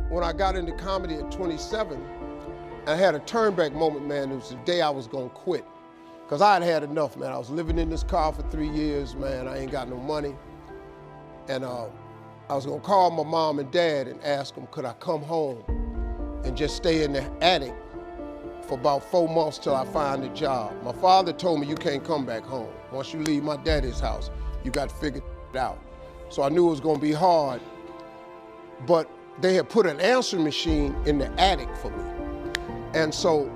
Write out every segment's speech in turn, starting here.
when I got into comedy at 27, I had a turnback moment, man. It was the day I was gonna quit. Cause I had had enough, man. I was living in this car for 3 years, man. I ain't got no money. And I was gonna call my mom and dad and ask them, could I come home and just stay in the attic for about 4 months till I find a job. My father told me, you can't come back home. Once you leave my daddy's house, you got to figure it out. So I knew it was gonna be hard, but they had put an answering machine in the attic for me. And so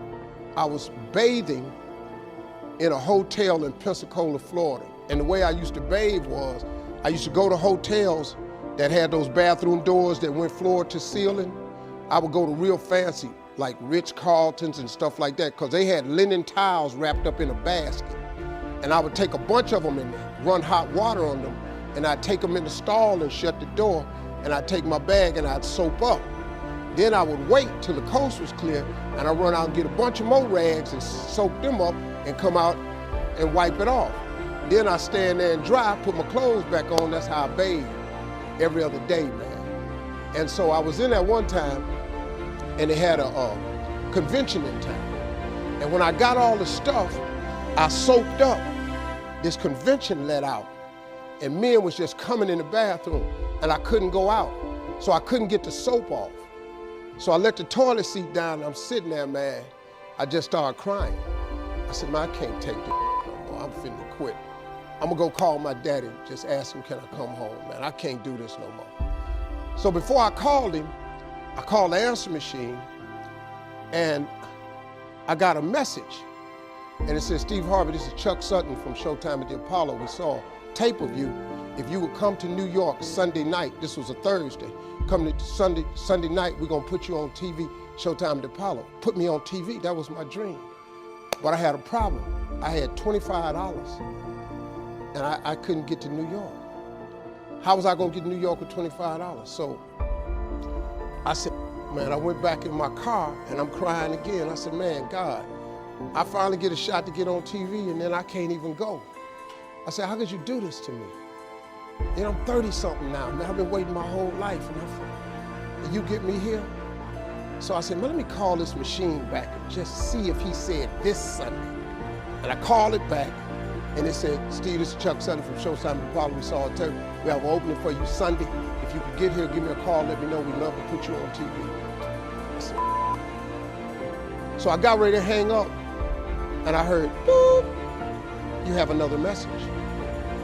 I was bathing in a hotel in Pensacola, Florida. And the way I used to bathe was, I used to go to hotels that had those bathroom doors that went floor to ceiling. I would go to real fancy, like Ritz-Carltons and stuff like that, because they had linen towels wrapped up in a basket. And I would take a bunch of them and run hot water on them, and I'd take them in the stall and shut the door, and I'd take my bag and I'd soap up. Then I would wait till the coast was clear, and I'd run out and get a bunch of more rags and soak them up and come out and wipe it off. Then I'd stand there and dry, put my clothes back on. That's how I bathed every other day, man. And so I was in there one time, and they had a convention in town. And when I got all the stuff, I soaked up. This convention let out, and men was just coming in the bathroom, and I couldn't go out. So I couldn't get the soap off. So I let the toilet seat down, and I'm sitting there, man. I just started crying. I said, man, I can't take this no more. I'm finna quit. I'm gonna go call my daddy, just ask him, can I come home, man? I can't do this no more. So before I called him, I called the answer machine, and I got a message. And it said, Steve Harvey, this is Chuck Sutton from Showtime at the Apollo. We saw a tape of you. If you would come to New York Sunday night, this was a Thursday, come to Sunday night, we're gonna put you on TV, Showtime at the Apollo. Put me on TV, that was my dream. But I had a problem. I had $25, and I couldn't get to New York. How was I gonna get to New York with $25? So I said, man, I went back in my car and I'm crying again. I said, man, God, I finally get a shot to get on TV and then I can't even go. I said, how could you do this to me? You know, I'm 30-something now, man. I've been waiting my whole life and you get me here? So I said, man, let me call this machine back and just see if he said this Sunday. And I called it back, and it said, Steve, this is Chuck Sutton from Showtime at the Apollo. We saw a tape. We have an opening for you Sunday. If you could get here, give me a call, let me know. We'd love to put you on TV. I said, so I got ready to hang up, and I heard, boop, you have another message.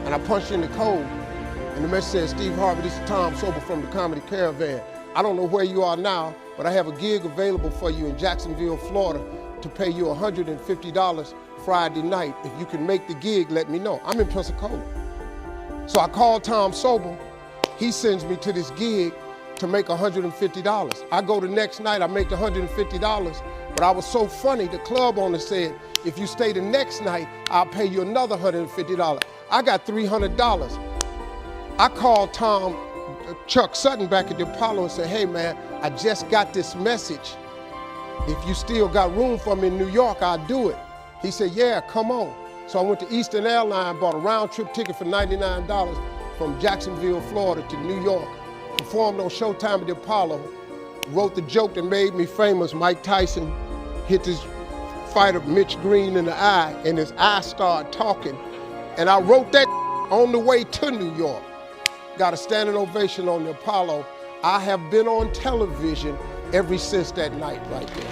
And I punched in the code, and the message said, Steve Harvey, this is Tom Sobel from the Comedy Caravan. I don't know where you are now, but I have a gig available for you in Jacksonville, Florida, to pay you $150 Friday night. If you can make the gig, let me know. I'm in Pensacola. So I called Tom Sobel. He sends me to this gig to make $150. I go the next night, I make $150, but I was so funny, the club owner said, if you stay the next night, I'll pay you another $150. I got $300. I called Chuck Sutton back at the Apollo and said, hey man, I just got this message. If you still got room for me in New York, I'll do it. He said, yeah, come on. So I went to Eastern Airlines, bought a round trip ticket for $99 from Jacksonville, Florida to New York, performed on Showtime at the Apollo, wrote the joke that made me famous. Mike Tyson hit this fighter, Mitch Green, in the eye, and his eye started talking. And I wrote that on the way to New York. Got a standing ovation on the Apollo. I have been on television ever since that night right there.